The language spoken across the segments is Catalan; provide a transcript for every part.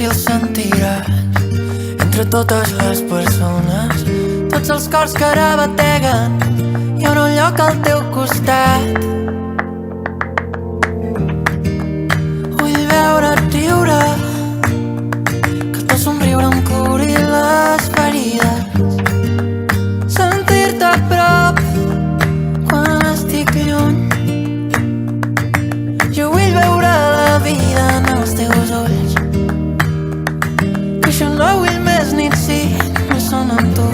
si el sentiràs entre totes les persones, tots els cors que ara bateguen. Hi haurà un lloc al teu costat. Vull veure't riure, que el teu somriure em curi les ferides, sentir-te a prop quan estic lluny. Jo vull veure la vida en els teus ulls, que jo no vull més nit si no són amb tu.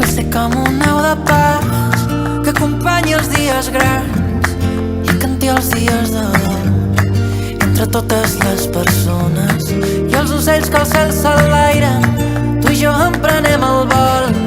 Vull ser com un nau de pas que acompanyi els dies grans i canti els dies de dol entre totes les persones i els ocells que al cel s'enlairen. Tu i jo emprenem el vol.